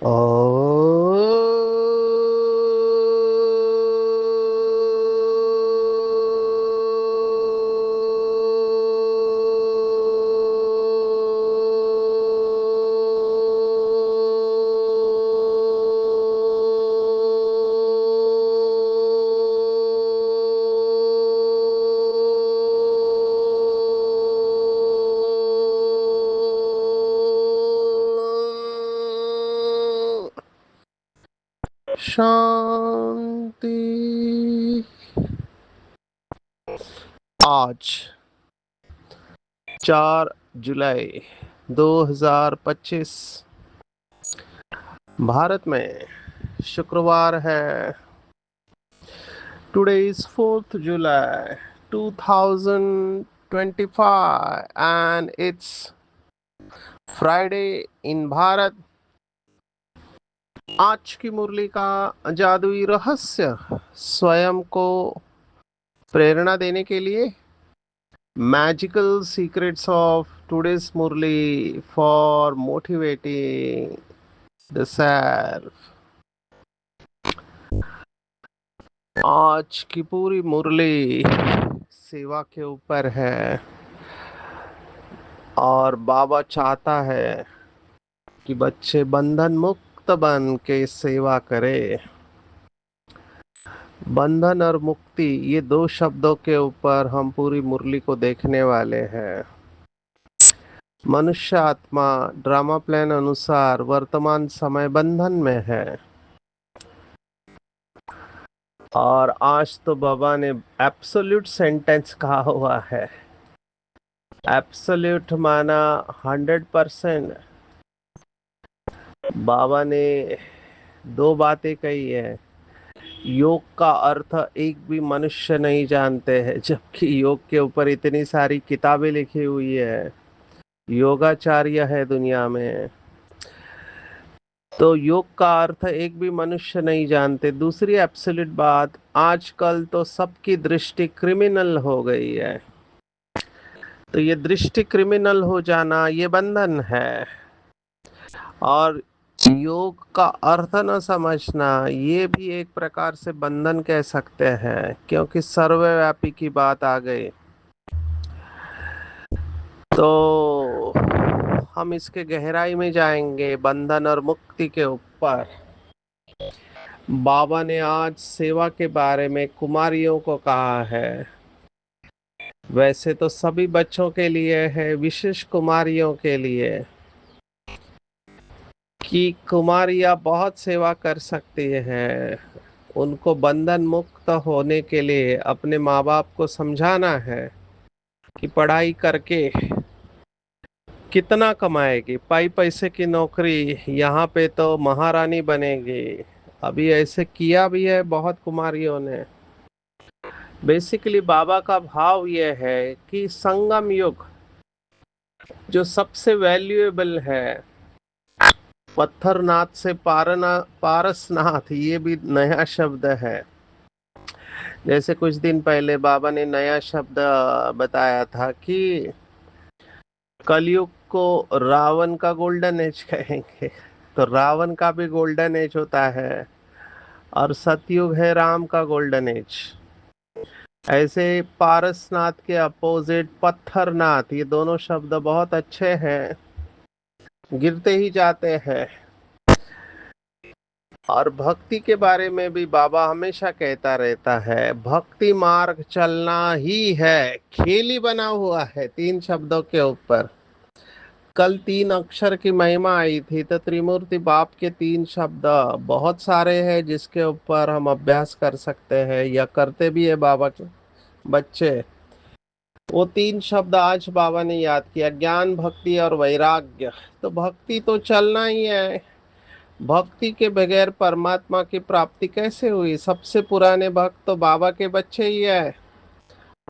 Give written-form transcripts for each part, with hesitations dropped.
ओ शांति। आज 4 जुलाई 2025 भारत में शुक्रवार है। Today is 4th July 2025 and it's Friday in Bharat. आज की मुरली का जादुई रहस्य स्वयं को प्रेरणा देने के लिए magical secrets of today's Murli for motivating the self. आज की पूरी मुरली सेवा के ऊपर है और बाबा चाहता है कि बच्चे बंधन मुक्त बन के सेवा करें। बंधन और मुक्ति, ये दो शब्दों के ऊपर हम पूरी मुरली को देखने वाले हैं। मनुष्य आत्मा ड्रामा प्लान अनुसार वर्तमान समय बंधन में है और आज तो बाबा ने एब्सोल्यूट सेंटेंस कहा हुआ है। एब्सोल्यूट माना 100%। बाबा ने दो बातें कही है। योग का अर्थ एक भी मनुष्य नहीं जानते हैं, जबकि योग के ऊपर इतनी सारी किताबें लिखी हुई है। योगाचार्य है दुनिया में। तो योग का अर्थ एक भी मनुष्य नहीं जानते। दूसरी एब्सोल्यूट बात, आजकल तो सबकी दृष्टि क्रिमिनल हो गई है। तो ये दृष्टि क्रिमिनल हो जाना, ये बंधन है। और योग का अर्थ न समझना, ये भी एक प्रकार से बंधन कह सकते हैं, क्योंकि सर्वव्यापी की बात आ गई। तो हम इसके गहराई में जाएंगे बंधन और मुक्ति के ऊपर। बाबा ने आज सेवा के बारे में कुमारियों को कहा है। वैसे तो सभी बच्चों के लिए है, विशेष कुमारियों के लिए, कि कुमारियां बहुत सेवा कर सकती हैं। उनको बंधन मुक्त होने के लिए अपने माँ बाप को समझाना है कि पढ़ाई करके कितना कमाएगी, पाई पैसे की नौकरी, यहाँ पे तो महारानी बनेगी। अभी ऐसे किया भी है बहुत कुमारियों ने। बेसिकली बाबा का भाव ये है कि संगम युग जो सबसे वैल्यूएबल है, पत्थरनाथ से पारसनाथ, ये भी नया शब्द है। जैसे कुछ दिन पहले बाबा ने नया शब्द बताया था कि कलयुग को रावण का गोल्डन एज कहेंगे। तो रावण का भी गोल्डन एज होता है और सतयुग है राम का गोल्डन एज। ऐसे पारसनाथ के अपोजिट पत्थरनाथ, ये दोनों शब्द बहुत अच्छे हैं, गिरते ही जाते हैं। और भक्ति के बारे में भी बाबा हमेशा कहता रहता है, भक्ति मार्ग चलना ही है, खेल ही बना हुआ है 3 शब्दों के ऊपर। कल 3 अक्षर की महिमा आई थी, तो त्रिमूर्ति बाप के 3 शब्द बहुत सारे हैं जिसके ऊपर हम अभ्यास कर सकते हैं या करते भी है बाबा के बच्चे। वो 3 शब्द आज बाबा ने याद किया, ज्ञान भक्ति और वैराग्य। तो भक्ति तो चलना ही है। भक्ति के बगैर परमात्मा की प्राप्ति कैसे हुई? सबसे पुराने भक्त तो बाबा के बच्चे ही है।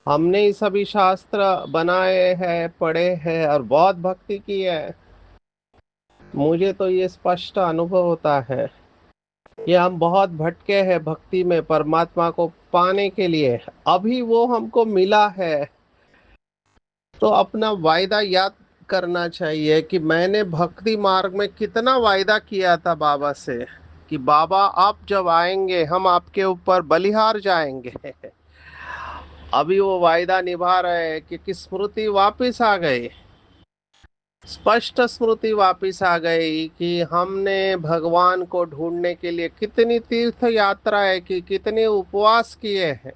हमने ही सभी शास्त्र बनाए हैं, पढ़े हैं और बहुत भक्ति की है। मुझे तो ये स्पष्ट अनुभव होता है कि हम बहुत भटके हैं भक्ति में परमात्मा को पाने के लिए। अभी वो हमको मिला है, तो अपना वायदा याद करना चाहिए कि मैंने भक्ति मार्ग में कितना वायदा किया था बाबा से कि बाबा आप जब आएंगे हम आपके ऊपर बलिहार जाएंगे। अभी वो वायदा निभा रहे हैं कि स्मृति वापस आ गई, स्पष्ट स्मृति वापस आ गई कि हमने भगवान को ढूंढने के लिए कितनी तीर्थ यात्राएं की, कितने उपवास किए हैं,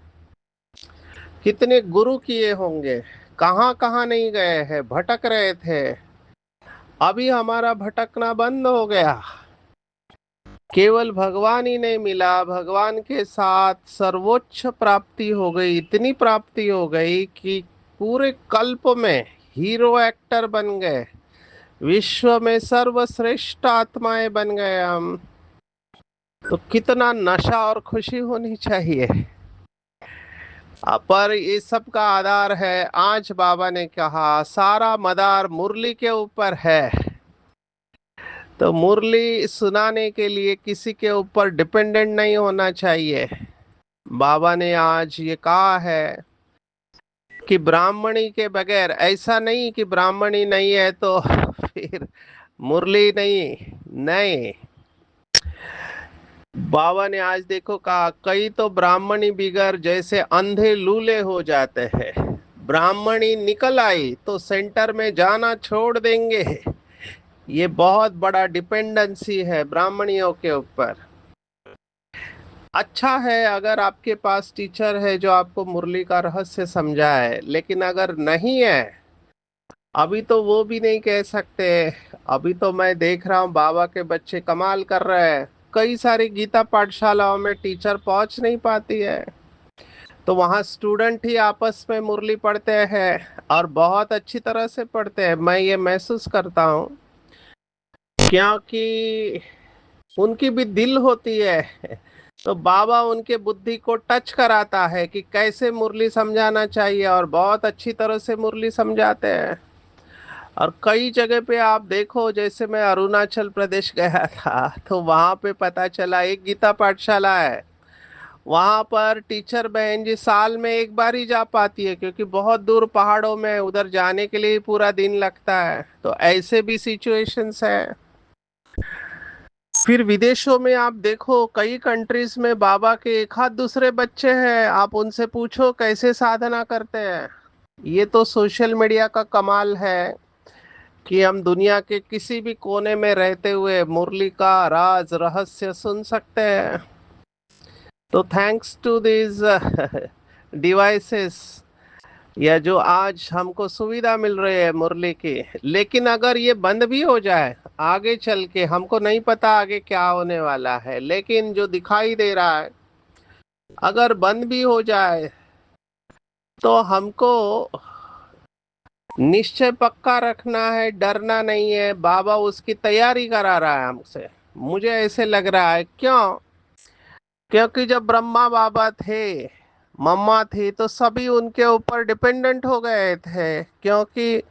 कितने गुरु किए होंगे, कहाँ कहाँ नहीं गए हैं, भटक रहे थे। अभी हमारा भटकना बंद हो गया। केवल भगवान ही नहीं मिला, भगवान के साथ सर्वोच्च प्राप्ति हो गई, इतनी प्राप्ति हो गई कि पूरे कल्प में हीरो एक्टर बन गए, विश्व में सर्वश्रेष्ठ आत्माएं बन गए हम। तो कितना नशा और खुशी होनी चाहिए। पर इस सब का आधार है, आज बाबा ने कहा सारा मदार मुरली के ऊपर है। तो मुरली सुनाने के लिए किसी के ऊपर डिपेंडेंट नहीं होना चाहिए। बाबा ने आज ये कहा है कि ब्राह्मणी के बगैर, ऐसा नहीं कि ब्राह्मणी नहीं है तो फिर मुरली नहीं, नहीं। बाबा ने आज देखो कहा कई तो ब्राह्मणी बिगर जैसे अंधे लूले हो जाते हैं, ब्राह्मणी निकल आई तो सेंटर में जाना छोड़ देंगे। ये बहुत बड़ा डिपेंडेंसी है ब्राह्मणियों के ऊपर। अच्छा है अगर आपके पास टीचर है जो आपको मुरली का रहस्य समझाए, लेकिन अगर नहीं है, अभी तो वो भी नहीं कह सकते। अभी तो मैं देख रहा हूँ बाबा के बच्चे कमाल कर रहे हैं, कई सारी गीता पाठशालाओं में टीचर पहुंच नहीं पाती है, तो वहाँ स्टूडेंट ही आपस में मुरली पढ़ते हैं और बहुत अच्छी तरह से पढ़ते हैं। मैं ये महसूस करता हूँ क्योंकि उनकी भी दिल होती है। तो बाबा उनके बुद्धि को टच कराता है कि कैसे मुरली समझाना चाहिए, और बहुत अच्छी तरह से मुरली समझाते हैं। और कई जगह पे आप देखो, जैसे मैं अरुणाचल प्रदेश गया था तो वहां पे पता चला एक गीता पाठशाला है, वहां पर टीचर बहन जी साल में एक बार ही जा पाती है क्योंकि बहुत दूर पहाड़ों में, उधर जाने के लिए पूरा दिन लगता है। तो ऐसे भी सिचुएशंस है। फिर विदेशों में आप देखो, कई कंट्रीज में बाबा के एक हाथ दूसरे बच्चे हैं, आप उनसे पूछो कैसे साधना करते हैं। ये तो सोशल मीडिया का कमाल है कि हम दुनिया के किसी भी कोने में रहते हुए मुरली का राज रहस्य सुन सकते हैं। तो थैंक्स टू दिस डिवाइसेस, या जो आज हमको सुविधा मिल रही है मुरली की। लेकिन अगर ये बंद भी हो जाए आगे चल के, हमको नहीं पता आगे क्या होने वाला है, लेकिन जो दिखाई दे रहा है अगर बंद भी हो जाए तो हमको निश्चय पक्का रखना है, डरना नहीं है। बाबा उसकी तैयारी करा रहा है हमसे, मुझे ऐसे लग रहा है। क्यों? क्योंकि जब ब्रह्मा बाबा थे, मम्मा थी, तो सभी उनके ऊपर डिपेंडेंट हो गए थे, क्योंकि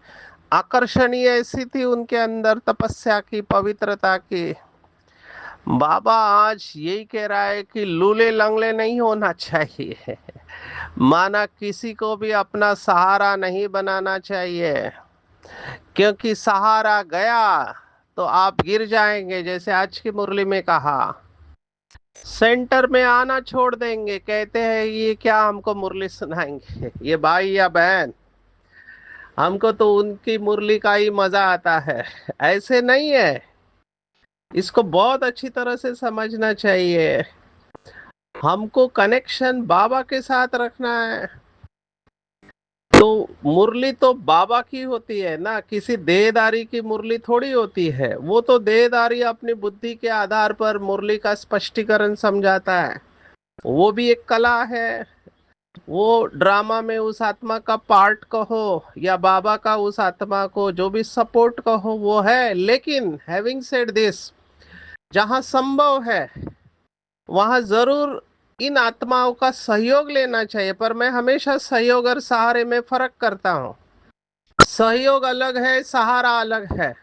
आकर्षणीय ऐसी थी उनके अंदर तपस्या की, पवित्रता की। बाबा आज यही कह रहा है कि लूले लंगले नहीं होना चाहिए, माना किसी को भी अपना सहारा नहीं बनाना चाहिए, क्योंकि सहारा गया तो आप गिर जाएंगे। जैसे आज की मुरली में कहा, सेंटर में आना छोड़ देंगे, कहते हैं ये क्या हमको मुरली सुनाएंगे ये भाई या बहन, हमको तो उनकी मुरली का ही मजा आता है। ऐसे नहीं है, इसको बहुत अच्छी तरह से समझना चाहिए। हमको कनेक्शन बाबा के साथ रखना है। तो मुरली तो बाबा की होती है ना, किसी देहदारी की मुरली थोड़ी होती है। वो तो देहदारी अपनी बुद्धि के आधार पर मुरली का स्पष्टीकरण समझाता है, वो भी एक कला है। वो ड्रामा में उस आत्मा का पार्ट कहो या बाबा का उस आत्मा को जो भी सपोर्ट कहो, वो है। लेकिन हैविंग सेड दिस, जहाँ संभव है वहां जरूर इन आत्माओं का सहयोग लेना चाहिए। पर मैं हमेशा सहयोग और सहारे में फर्क करता हूँ। सहयोग अलग है, सहारा अलग है।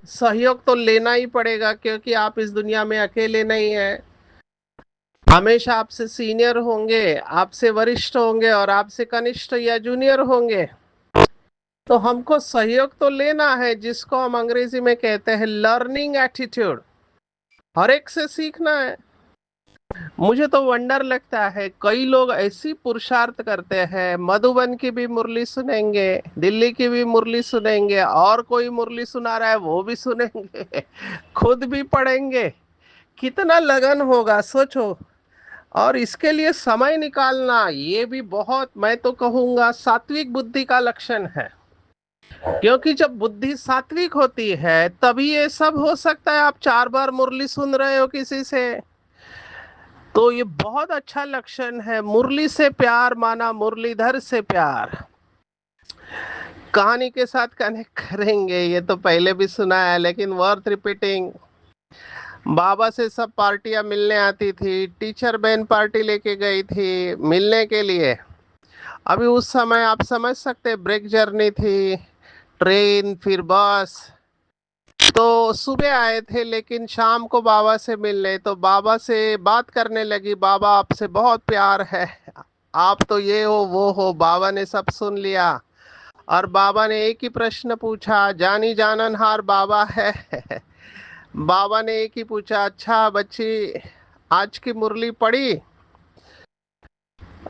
सहयोग तो लेना ही पड़ेगा क्योंकि आप इस दुनिया में अकेले नहीं हैं। हमेशा आपसे सीनियर होंगे, आपसे वरिष्ठ होंगे और आपसे कनिष्ठ या जूनियर होंगे। तो हमको सहयोग तो लेना है, जिसको हम अंग्रेजी में कहते हैं लर्निंग एटीट्यूड। हर एक से सीखना है। मुझे तो वंडर लगता है, कई लोग ऐसी पुरुषार्थ करते हैं, मधुबन की भी मुरली सुनेंगे, दिल्ली की भी मुरली सुनेंगे, और कोई मुरली सुना रहा है वो भी सुनेंगे, खुद भी पढ़ेंगे। कितना लगन होगा सोचो। और इसके लिए समय निकालना, ये भी बहुत, मैं तो कहूंगा, सात्विक बुद्धि का लक्षण है। क्योंकि जब बुद्धि सात्विक होती है तभी ये सब हो सकता है। आप 4 बार मुरली सुन रहे हो किसी से, तो ये बहुत अच्छा लक्षण है। मुरली से प्यार माना मुरलीधर से प्यार। कहानी के साथ कनेक्ट करेंगे, ये तो पहले भी सुना है लेकिन वर्थ रिपीटिंग। बाबा से सब पार्टियां मिलने आती थी, टीचर बहन पार्टी लेके गई थी मिलने के लिए। अभी उस समय आप समझ सकते, ब्रेक जर्नी थी, ट्रेन फिर बस। तो सुबह आए थे लेकिन शाम को बाबा से मिलने, तो बाबा से बात करने लगी, बाबा आपसे बहुत प्यार है, आप तो ये हो वो हो। बाबा ने सब सुन लिया और बाबा ने एक ही प्रश्न पूछा, जानी जाननहार बाबा है। बाबा ने एक ही पूछा, अच्छा बच्ची आज की मुरली पढ़ी?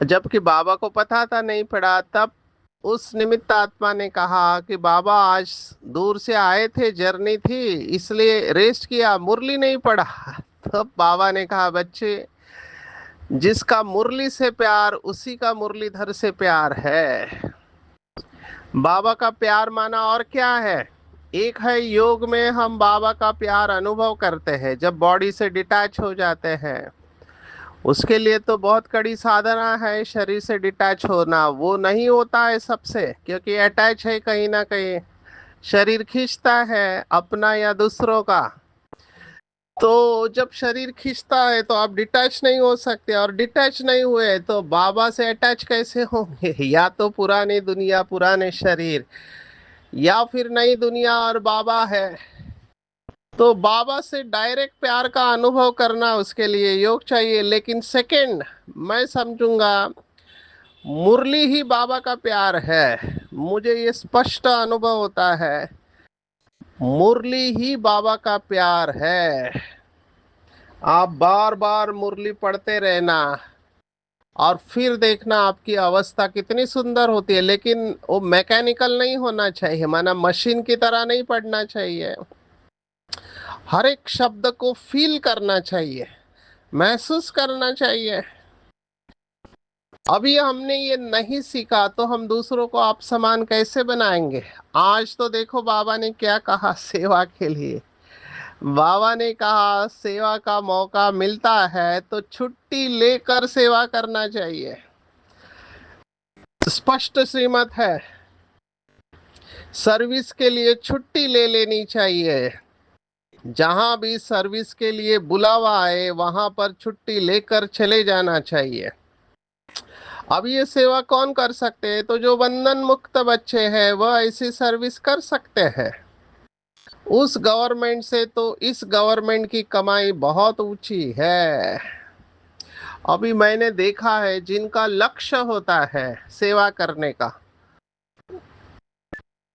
जबकि बाबा को पता था नहीं पढ़ा। तब उस निमित्त आत्मा ने कहा कि बाबा आज दूर से आए थे, जर्नी थी इसलिए रेस्ट किया, मुरली नहीं पढ़ा। तब बाबा ने कहा, बच्चे जिसका मुरली से प्यार उसी का मुरलीधर से प्यार है। बाबा का प्यार माना और क्या है? एक है योग में हम बाबा का प्यार अनुभव करते हैं जब बॉडी से डिटैच हो जाते हैं। उसके लिए तो बहुत कड़ी साधना है, शरीर से डिटैच होना। वो नहीं होता है सबसे, क्योंकि अटैच है कहीं ना कहीं। शरीर खींचता है अपना या दूसरों का। तो जब शरीर खींचता है तो आप डिटैच नहीं हो सकते, और डिटैच नहीं हुए तो बाबा से अटैच कैसे होंगे? या तो पुरानी दुनिया पुराने शरीर, या फिर नई दुनिया और बाबा है। तो बाबा से डायरेक्ट प्यार का अनुभव करना, उसके लिए योग चाहिए। लेकिन सेकंड मैं समझूंगा, मुरली ही बाबा का प्यार है। मुझे ये स्पष्ट अनुभव होता है, मुरली ही बाबा का प्यार है। आप बार बार मुरली पढ़ते रहना और फिर देखना आपकी अवस्था कितनी सुंदर होती है। लेकिन वो मैकेनिकल नहीं होना चाहिए, माना मशीन की तरह नहीं पढ़ना चाहिए। हर एक शब्द को फील करना चाहिए, महसूस करना चाहिए। अभी हमने ये नहीं सीखा तो हम दूसरों को आप समान कैसे बनाएंगे? आज तो देखो बाबा ने क्या कहा सेवा के लिए। बाबा ने कहा सेवा का मौका मिलता है तो छुट्टी लेकर सेवा करना चाहिए। स्पष्ट श्रीमत है, सर्विस के लिए छुट्टी ले लेनी चाहिए। जहां भी सर्विस के लिए बुलावा आए वहां पर छुट्टी लेकर चले जाना चाहिए। अब ये सेवा कौन कर सकते हैं? तो जो बंधन मुक्त बच्चे हैं वह ऐसी सर्विस कर सकते हैं। उस गवर्नमेंट से तो इस गवर्नमेंट की कमाई बहुत ऊंची है। अभी मैंने देखा है जिनका लक्ष्य होता है सेवा करने का,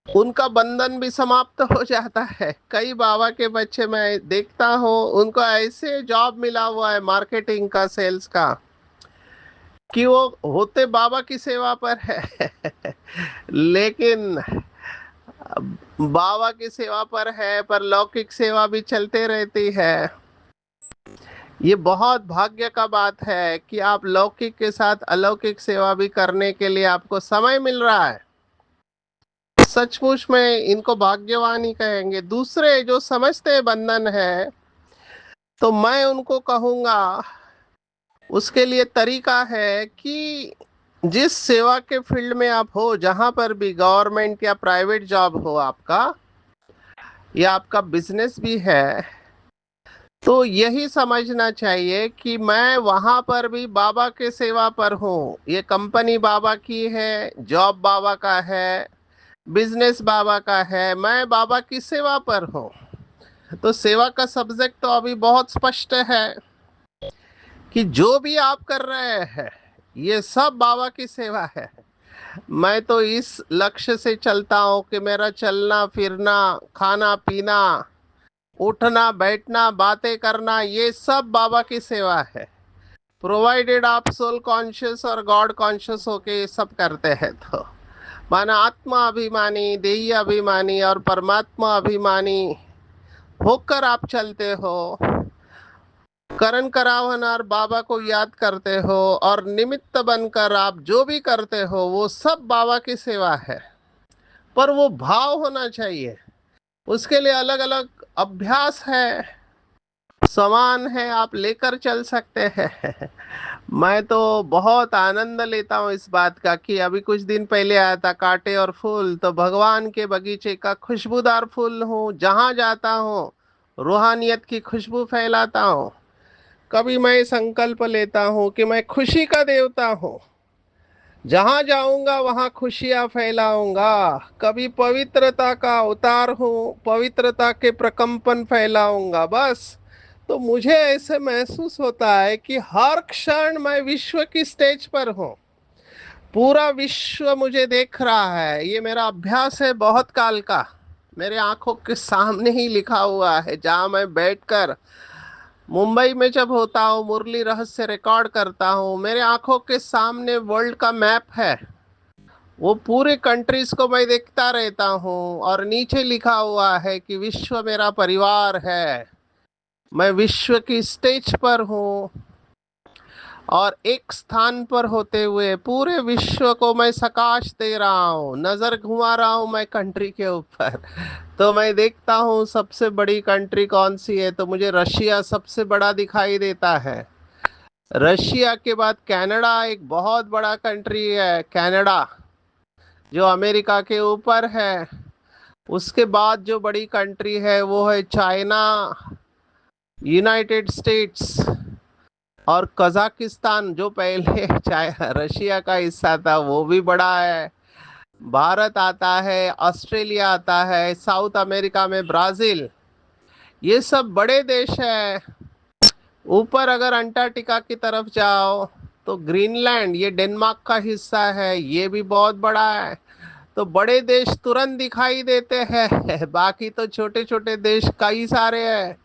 उनका बंधन भी समाप्त हो जाता है। कई बाबा के बच्चे मैं देखता हूँ, उनको ऐसे जॉब मिला हुआ है मार्केटिंग का, सेल्स का, कि वो होते बाबा की सेवा पर है लेकिन बाबा की सेवा पर है, पर लौकिक सेवा भी चलते रहती है। ये बहुत भाग्य का बात है कि आप लौकिक के साथ अलौकिक सेवा भी करने के लिए आपको समय मिल रहा है। सचमुच में इनको भाग्यवान ही कहेंगे। दूसरे जो समझते हैं बंधन है, तो मैं उनको कहूंगा उसके लिए तरीका है कि जिस सेवा के फील्ड में आप हो, जहां पर भी गवर्नमेंट या प्राइवेट जॉब हो आपका, या आपका बिजनेस भी है, तो यही समझना चाहिए कि मैं वहां पर भी बाबा के सेवा पर हूँ। ये कंपनी बाबा की है, जॉब बाबा का है, बिजनेस बाबा का है, मैं बाबा की सेवा पर हूँ। तो सेवा का सब्जेक्ट तो अभी बहुत स्पष्ट है कि जो भी आप कर रहे हैं ये सब बाबा की सेवा है। मैं तो इस लक्ष्य से चलता हूँ कि मेरा चलना फिरना, खाना पीना, उठना बैठना, बातें करना, ये सब बाबा की सेवा है। प्रोवाइडेड आप सोल कॉन्शियस और गॉड कॉन्शियस होके ये सब करते हैं तो माना आत्मा अभिमानी, देही अभिमानी और परमात्मा अभिमानी होकर आप चलते हो, करण करावन और बाबा को याद करते हो, और निमित्त बनकर आप जो भी करते हो वो सब बाबा की सेवा है। पर वो भाव होना चाहिए, उसके लिए अलग अलग अभ्यास है, समान है, आप लेकर चल सकते हैं। मैं तो बहुत आनंद लेता हूँ इस बात का कि अभी कुछ दिन पहले आया था कांटे और फूल, तो भगवान के बगीचे का खुशबूदार फूल हूँ, जहाँ जाता हूँ रूहानियत की खुशबू फैलाता हूँ। कभी मैं संकल्प लेता हूँ कि मैं खुशी का देवता हूँ, जहां जाऊंगा वहां खुशियां फैलाऊंगा। कभी पवित्रता का अवतार हूँ, पवित्रता के प्रकंपन फैलाऊंगा। बस तो मुझे ऐसे महसूस होता है कि हर क्षण मैं विश्व की स्टेज पर हूँ, पूरा विश्व मुझे देख रहा है। ये मेरा अभ्यास है बहुत काल का, मेरे आंखों के सामने ही लिखा हुआ है। जहां मैं बैठकर मुंबई में जब होता हूँ, मुरली रहस्य रिकॉर्ड करता हूँ, मेरे आंखों के सामने वर्ल्ड का मैप है। वो पूरे कंट्रीज को मैं देखता रहता हूँ, और नीचे लिखा हुआ है कि विश्व मेरा परिवार है। मैं विश्व की स्टेज पर हूँ, और एक स्थान पर होते हुए पूरे विश्व को मैं सकाश दे रहा हूँ। नजर घुमा रहा हूँ मैं कंट्री के ऊपर, तो मैं देखता हूँ सबसे बड़ी कंट्री कौन सी है, तो मुझे रशिया सबसे बड़ा दिखाई देता है। रशिया के बाद कनाडा एक बहुत बड़ा कंट्री है, कनाडा, जो अमेरिका के ऊपर है। उसके बाद जो बड़ी कंट्री है वो है चाइना, यूनाइटेड स्टेट्स और कजाकिस्तान, जो पहले रशिया का हिस्सा था, वो भी बड़ा है। भारत आता है, ऑस्ट्रेलिया आता है, साउथ अमेरिका में ब्राजील, ये सब बड़े देश है। ऊपर अगर अंटार्कटिका की तरफ जाओ तो ग्रीनलैंड, ये डेनमार्क का हिस्सा है, ये भी बहुत बड़ा है। तो बड़े देश तुरंत दिखाई देते हैं, बाकी तो छोटे छोटे देश कई सारे हैं।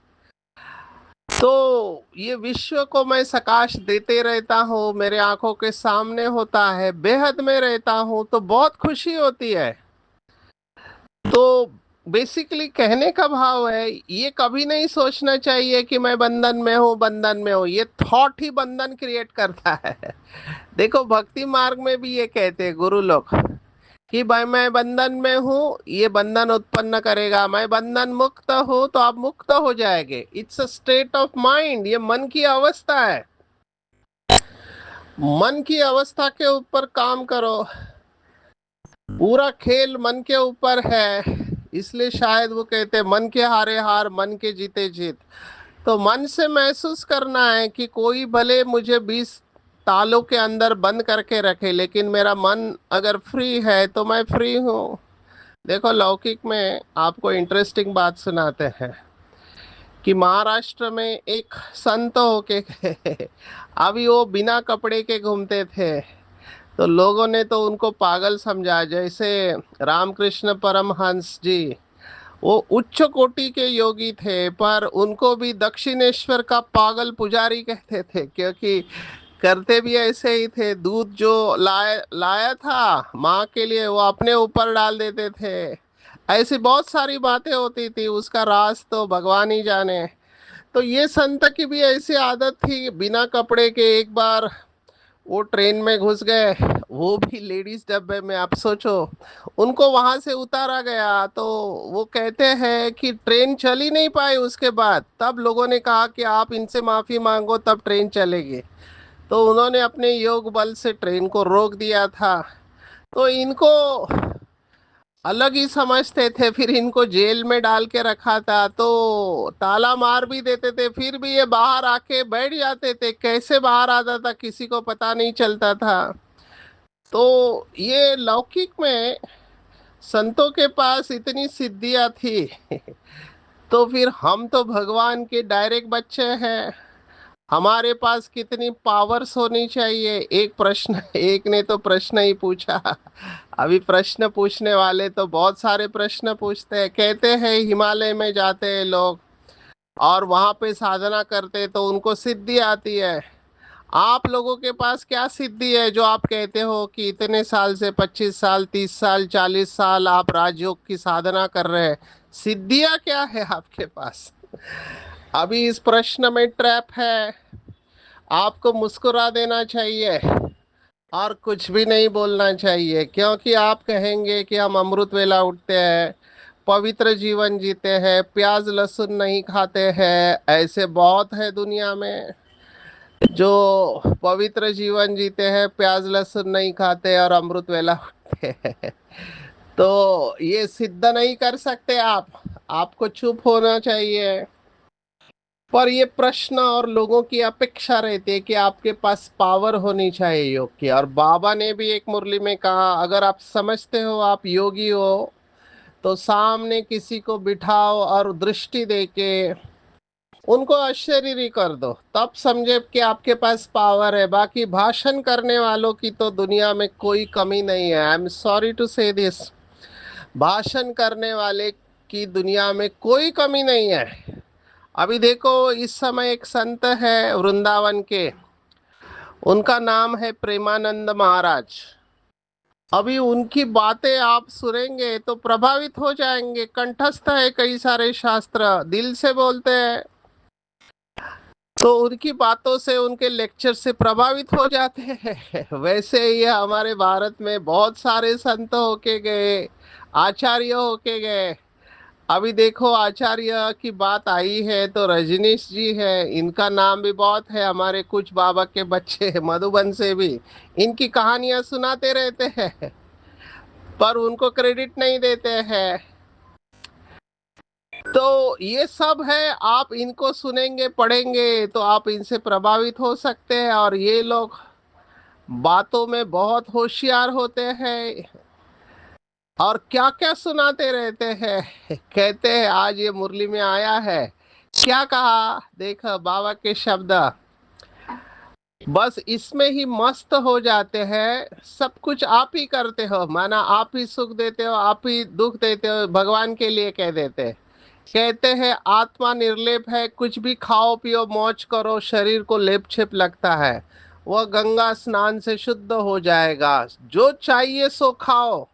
तो ये विश्व को मैं सकाश देते रहता हूँ, मेरे आंखों के सामने होता है, बेहद में रहता हूँ, तो बहुत खुशी होती है। तो बेसिकली कहने का भाव है, ये कभी नहीं सोचना चाहिए कि मैं बंधन में हूँ, बंधन में हूँ। ये थॉट ही बंधन क्रिएट करता है। देखो भक्ति मार्ग में भी ये कहते हैं गुरु लोग कि भाई मैं बंधन में हूँ, ये बंधन उत्पन्न करेगा। मैं बंधन मुक्त हूँ तो आप मुक्त हो जाएंगे। It's a state of mind, ये मन की अवस्था है। मन की अवस्था के ऊपर काम करो, पूरा खेल मन के ऊपर है। इसलिए शायद वो कहते हैं मन के हारे हार, मन के जीते जीत। तो मन से महसूस करना है कि कोई भले मुझे 20 तालों के अंदर बंद करके रखे, लेकिन मेरा मन अगर फ्री है तो मैं फ्री हूँ। देखो लौकिक में आपको इंटरेस्टिंग बात सुनाते हैं कि महाराष्ट्र में एक संत होके गए। अभी वो बिना कपड़े के घूमते थे, तो लोगों ने तो उनको पागल समझा। जैसे रामकृष्ण परमहंस जी, वो उच्च कोटि के योगी थे, पर उनको भी दक्षिणेश्वर का पागल पुजारी कहते थे, क्योंकि करते भी ऐसे ही थे। दूध जो लाया था माँ के लिए, वो अपने ऊपर डाल देते थे। ऐसी बहुत सारी बातें होती थी, उसका राज तो भगवान ही जाने। तो ये संत की भी ऐसी आदत थी, बिना कपड़े के एक बार वो ट्रेन में घुस गए, वो भी लेडीज डब्बे में। आप सोचो, उनको वहां से उतारा गया, तो वो कहते हैं कि ट्रेन चल ही नहीं पाई उसके बाद। तब लोगों ने कहा कि आप इनसे माफी मांगो तब ट्रेन चलेगी। तो उन्होंने अपने योग बल से ट्रेन को रोक दिया था। तो इनको अलग ही समझते थे, फिर इनको जेल में डाल के रखा था, तो ताला मार भी देते थे, फिर भी ये बाहर आके बैठ जाते थे। कैसे बाहर आता था किसी को पता नहीं चलता था। तो ये लौकिक में संतों के पास इतनी सिद्धियां थी। तो फिर हम तो भगवान के डायरेक्ट बच्चे हैं, हमारे पास कितनी पावर्स होनी चाहिए? एक प्रश्न, एक ने तो प्रश्न ही पूछा। अभी प्रश्न पूछने वाले तो बहुत सारे प्रश्न पूछते हैं। कहते हैं हिमालय में जाते हैं लोग और वहां पे साधना करते तो उनको सिद्धि आती है। आप लोगों के पास क्या सिद्धि है जो आप कहते हो कि इतने साल से 25 साल, 30 साल, 40 साल आप राजयोग की साधना कर रहे हैं? सिद्धियां क्या है आपके पास? अभी इस प्रश्न में ट्रैप है। आपको मुस्कुरा देना चाहिए और कुछ भी नहीं बोलना चाहिए, क्योंकि आप कहेंगे कि हम अमृत वेला उठते हैं, पवित्र जीवन जीते हैं, प्याज लहसुन नहीं खाते हैं। ऐसे बहुत है दुनिया में जो पवित्र जीवन जीते हैं, प्याज लहसुन नहीं खाते और अमृत वेला उठते हैं। तो ये सिद्ध नहीं कर सकते आप। आपको चुप होना चाहिए। पर ये प्रश्न और लोगों की अपेक्षा रहती है कि आपके पास पावर होनी चाहिए योग की। और बाबा ने भी एक मुरली में कहा, अगर आप समझते हो आप योगी हो तो सामने किसी को बिठाओ और दृष्टि देके उनको अशरीरी कर दो, तब समझे कि आपके पास पावर है। बाकी भाषण करने वालों की तो दुनिया में कोई कमी नहीं है। आई एम सॉरी टू से दिस। भाषण करने वाले की दुनिया में कोई कमी नहीं है। अभी देखो, इस समय एक संत है वृंदावन के, उनका नाम है प्रेमानंद महाराज। अभी उनकी बातें आप सुनेंगे तो प्रभावित हो जाएंगे। कंठस्थ है कई सारे शास्त्र, दिल से बोलते हैं, तो उनकी बातों से, उनके लेक्चर से प्रभावित हो जाते हैं। वैसे ही हमारे भारत में बहुत सारे संत होके गए, आचार्य होके गए। अभी देखो, आचार्य की बात आई है तो रजनीश जी है, इनका नाम भी बहुत है। हमारे कुछ बाबा के बच्चे मधुबन से भी इनकी कहानियां सुनाते रहते हैं, पर उनको क्रेडिट नहीं देते हैं। तो ये सब है, आप इनको सुनेंगे पढ़ेंगे तो आप इनसे प्रभावित हो सकते हैं। और ये लोग बातों में बहुत होशियार होते हैं और क्या क्या सुनाते रहते हैं। कहते हैं, आज ये मुरली में आया है, क्या कहा देख बाबा के शब्द, बस इसमें ही मस्त हो जाते हैं। सब कुछ आप ही करते हो, माना आप ही सुख देते हो, आप ही दुख देते हो, भगवान के लिए कह देते हैं। कहते हैं आत्मा निर्लेप है, कुछ भी खाओ पियो मौज करो, शरीर को लेप छेप लगता है, वह गंगा स्नान से शुद्ध हो जाएगा। जो चाहिए सो खाओ।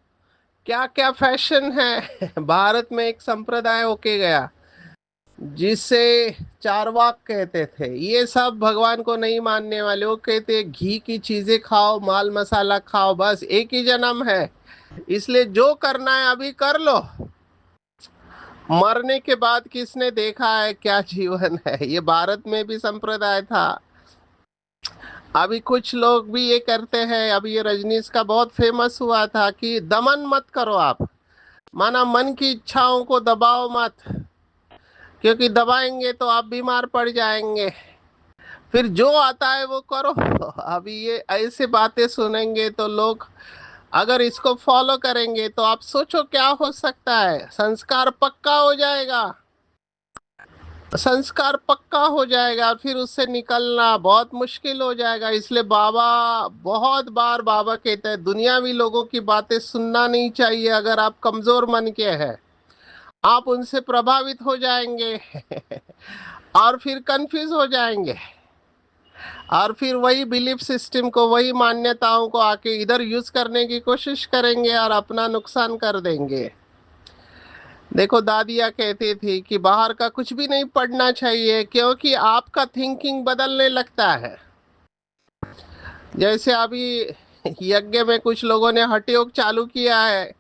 क्या क्या फैशन है। भारत में एक संप्रदाय होके गया जिसे चारवाक कहते थे। ये सब भगवान को नहीं मानने वाले, वो कहते घी की चीजें खाओ, माल मसाला खाओ, बस एक ही जन्म है, इसलिए जो करना है अभी कर लो। मरने के बाद किसने देखा है क्या जीवन है? ये भारत में भी संप्रदाय था। अभी कुछ लोग भी ये करते हैं। अभी ये रजनीश का बहुत फेमस हुआ था कि दमन मत करो आप, माना मन की इच्छाओं को दबाओ मत, क्योंकि दबाएंगे तो आप बीमार पड़ जाएंगे। फिर जो आता है वो करो। अभी ये ऐसे बातें सुनेंगे तो लोग अगर इसको फॉलो करेंगे तो आप सोचो क्या हो सकता है। संस्कार पक्का हो जाएगा, संस्कार पक्का हो जाएगा, फिर उससे निकलना बहुत मुश्किल हो जाएगा। इसलिए बाबा बहुत बार बाबा कहते हैं दुनियावी लोगों की बातें सुनना नहीं चाहिए। अगर आप कमजोर मन के हैं, आप उनसे प्रभावित हो जाएंगे और फिर कंफ्यूज हो जाएंगे और फिर वही बिलीफ सिस्टम को, वही मान्यताओं को आके इधर यूज करने की कोशिश करेंगे और अपना नुकसान कर देंगे। देखो, दादिया कहती थी कि बाहर का कुछ भी नहीं पढ़ना चाहिए, क्योंकि आपका थिंकिंग बदलने लगता है। जैसे अभी यज्ञ में कुछ लोगों ने हठ योग चालू किया है।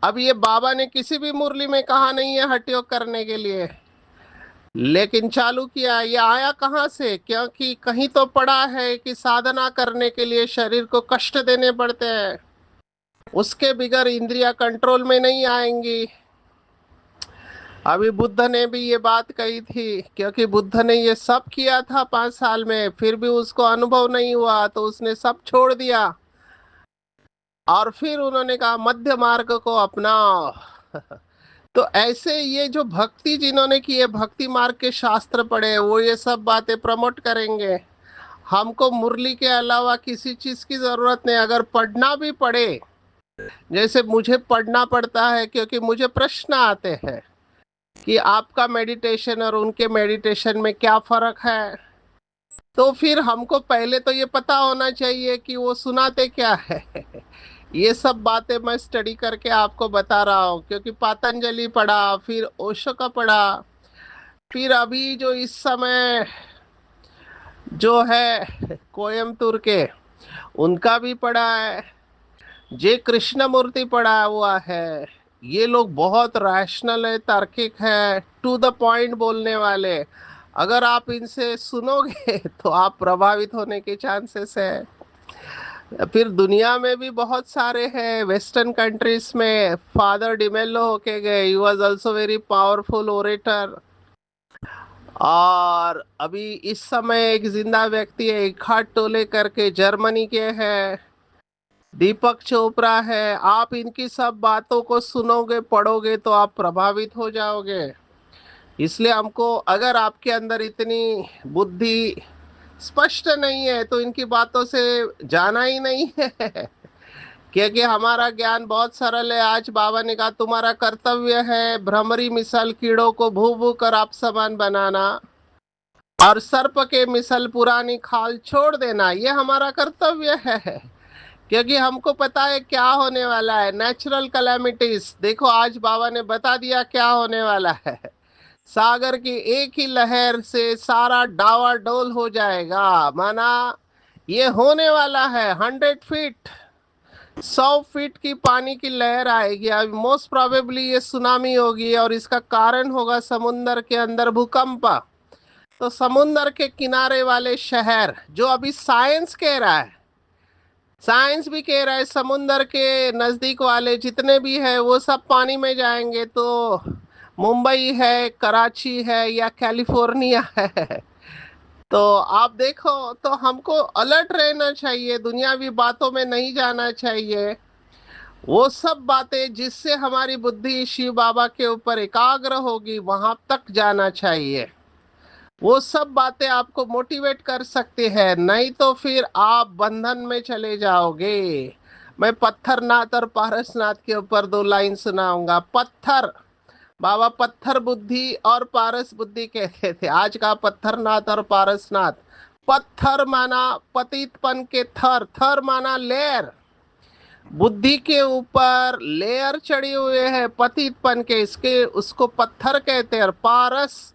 अब ये बाबा ने किसी भी मुरली में कहा नहीं है हठ योग करने के लिए, लेकिन चालू किया। ये आया कहाँ से? क्योंकि कहीं तो पढ़ा है कि साधना करने के लिए शरीर को कष्ट देने पड़ते हैं, उसके बिगैर इंद्रियां कंट्रोल में नहीं आएंगी। अभी बुद्ध ने भी ये बात कही थी, क्योंकि बुद्ध ने ये सब किया था 5 साल में, फिर भी उसको अनुभव नहीं हुआ तो उसने सब छोड़ दिया और फिर उन्होंने कहा मध्य मार्ग को अपनाओ। तो ऐसे ये जो भक्ति जिन्होंने की है, भक्ति मार्ग के शास्त्र पढ़े, वो ये सब बातें प्रमोट करेंगे। हमको मुरली के अलावा किसी चीज की जरूरत नहीं। अगर पढ़ना भी पड़े, जैसे मुझे पढ़ना पड़ता है क्योंकि मुझे प्रश्न आते हैं कि आपका मेडिटेशन और उनके मेडिटेशन में क्या फर्क है, तो फिर हमको पहले तो ये पता होना चाहिए कि वो सुनाते क्या है। ये सब बातें मैं स्टडी करके आपको बता रहा हूँ, क्योंकि पतंजलि पढ़ा, फिर ओशो का पढ़ा, फिर अभी जो इस समय जो है कोयम्बतूर के, उनका भी पढ़ा है, जे कृष्णमूर्ति पढ़ा हुआ है। ये लोग बहुत रैशनल है, तार्किक है, टू द पॉइंट बोलने वाले। अगर आप इनसे सुनोगे तो आप प्रभावित होने के चांसेस है। फिर दुनिया में भी बहुत सारे हैं, वेस्टर्न कंट्रीज में फादर डिमेलो होके गए, he was also very powerful orator. और अभी इस समय एक जिंदा व्यक्ति है, इकहाट टोले करके, जर्मनी के हैं, दीपक चोपड़ा है। आप इनकी सब बातों को सुनोगे, पढ़ोगे तो आप प्रभावित हो जाओगे। इसलिए हमको, अगर आपके अंदर इतनी बुद्धि स्पष्ट नहीं है तो इनकी बातों से जाना ही नहीं है। क्योंकि हमारा ज्ञान बहुत सरल है। आज बाबा ने कहा तुम्हारा कर्तव्य है भ्रमरी मिसल कीड़ों को भू भू कर आप समान बनाना, और सर्प के मिसल पुरानी खाल छोड़ देना, ये हमारा कर्तव्य है। क्योंकि हमको पता है क्या होने वाला है। नेचुरल कैलामिटीज देखो, आज बाबा ने बता दिया क्या होने वाला है। सागर की एक ही लहर से सारा डावाडोल हो जाएगा। माना ये होने वाला है 100 फीट, 100 फीट की पानी की लहर आएगी। अब मोस्ट प्रोबेबली ये सुनामी होगी, और इसका कारण होगा समुन्दर के अंदर भूकंप। तो समुन्दर के किनारे वाले शहर, जो अभी साइंस कह रहा है, साइंस भी कह रहा है समुन्दर के नजदीक वाले जितने भी है वो सब पानी में जाएंगे। तो मुंबई है, कराची है, या कैलिफोर्निया है। तो आप देखो, तो हमको अलर्ट रहना चाहिए, दुनियावी बातों में नहीं जाना चाहिए। वो सब बातें जिससे हमारी बुद्धि शिव बाबा के ऊपर एकाग्र होगी, वहां तक जाना चाहिए। वो सब बातें आपको मोटिवेट कर सकती है, नहीं तो फिर आप बंधन में चले जाओगे। मैं पत्थरनाथ और पारसनाथ के ऊपर 2 लाइन सुनाऊंगा। पत्थर, बाबा पत्थर बुद्धि और पारस बुद्धि कहते थे। आज का पत्थरनाथ और पारसनाथ। पत्थर माना पतितपन के थर, थर माना लेयर, बुद्धि के ऊपर लेयर चढ़ी हुए है पतितपन के, इसके उसको पत्थर कहते हैं। और पारस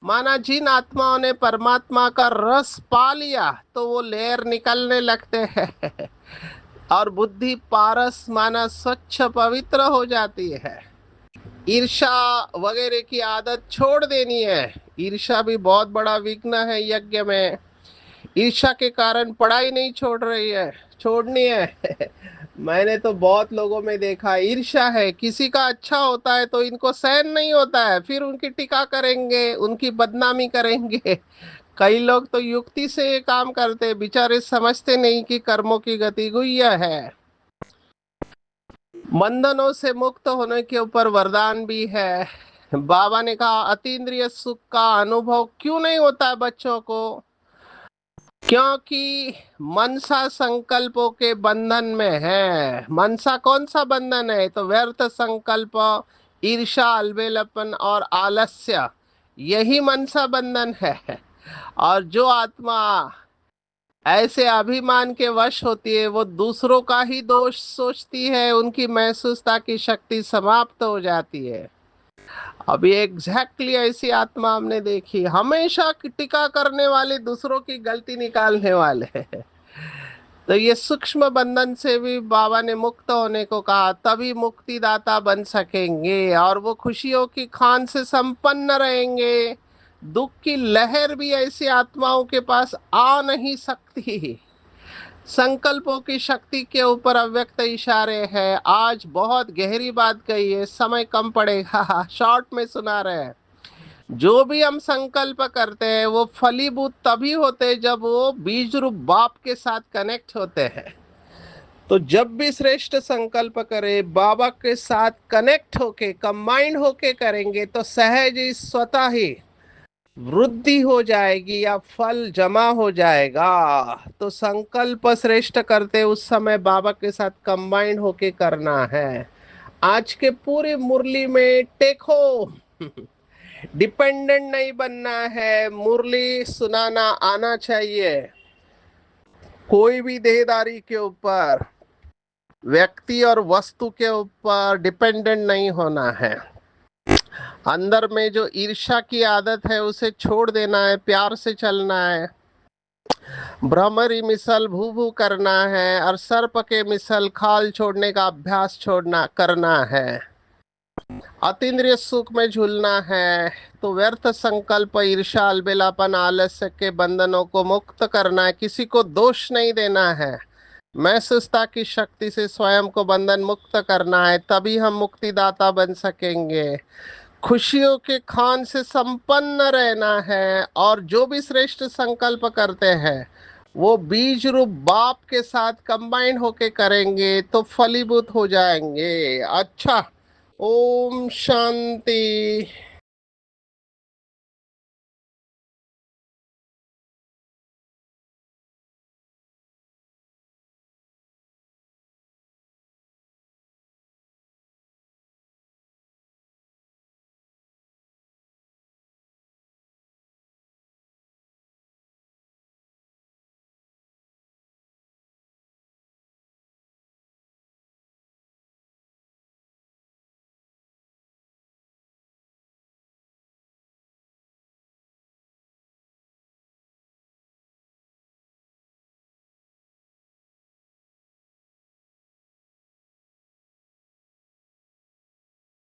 माना जिन आत्माओं ने परमात्मा का रस पा लिया तो वो लेयर निकलने लगते हैं। और बुद्धि पारस माना स्वच्छ पवित्र हो जाती है। ईर्षा वगैरह की आदत छोड़ देनी है। ईर्षा भी बहुत बड़ा विघ्न है यज्ञ में। ईर्षा के कारण पढ़ाई नहीं छोड़ रही है, छोड़नी है। मैंने तो बहुत लोगों में देखा, ईर्षा है, किसी का अच्छा होता है तो इनको सहन नहीं होता है, फिर उनकी टीका करेंगे, उनकी बदनामी करेंगे। कई लोग तो युक्ति से ये काम करते, बेचारे समझते नहीं कि कर्मों की गति गुह्य है। बंधनों से मुक्त होने के ऊपर वरदान भी है। बाबा ने कहा अतीन्द्रिय सुख का अनुभव क्यों नहीं होता है बच्चों को, क्योंकि मनसा संकल्पों के बंधन में है। मनसा कौन सा बंधन है? तो व्यर्थ संकल्प, ईर्षा, अलबेलापन और आलस्य, यही मनसा बंधन है। और जो आत्मा ऐसे अभिमान के वश होती है, वो दूसरों का ही दोष सोचती है, उनकी महसूसता की शक्ति समाप्त हो जाती है। अभी एग्जैक्टली ऐसी आत्मा हमने देखी, हमेशा टीका करने वाले, दूसरों की गलती निकालने वाले। तो ये सूक्ष्म बंधन से भी बाबा ने मुक्त होने को कहा, तभी मुक्तिदाता बन सकेंगे और वो खुशियों की खान से संपन्न रहेंगे। दुख की लहर भी ऐसी आत्माओं के पास आ नहीं सकती। संकल्पों की शक्ति के ऊपर अव्यक्त इशारे हैं। आज बहुत गहरी बात कही है, समय कम पड़ेगा, शॉर्ट में सुना रहे हैं। जो भी हम संकल्प करते हैं वो फलीभूत तभी होते हैं जब वो बीज रूप बाप के साथ कनेक्ट होते हैं। तो जब भी श्रेष्ठ संकल्प करें, बाबा के साथ कनेक्ट होके, कंबाइंड होके करेंगे तो सहज ही स्वतः ही वृद्धि हो जाएगी या फल जमा हो जाएगा। तो संकल्प श्रेष्ठ करते उस समय बाबा के साथ कंबाइंड होके करना है। आज के पूरी मुरली में टेको डिपेंडेंट नहीं बनना है, मुरली सुनाना आना चाहिए। कोई भी देहदारी के ऊपर, व्यक्ति और वस्तु के ऊपर डिपेंडेंट नहीं होना है। अंदर में जो ईर्ष्या की आदत है उसे छोड़ देना है, प्यार से चलना है। भ्रमरी मिसल भू भू करना है और सर्प के मिसल खाल छोड़ने का अभ्यास छोड़ना करना है। अतीन्द्रिय सुख में झूलना है। तो व्यर्थ संकल्प, ईर्ष्या, अलबेलापन, आलस्य के बंधनों को मुक्त करना है। किसी को दोष नहीं देना है। महसूसता की शक्ति से स्वयं को बंधन मुक्त करना है, तभी हम मुक्तिदाता बन सकेंगे। खुशियों के खान से संपन्न रहना है। और जो भी श्रेष्ठ संकल्प करते हैं वो बीज रूप बाप के साथ कंबाइन होके करेंगे तो फलीभूत हो जाएंगे। अच्छा, ओम शांति।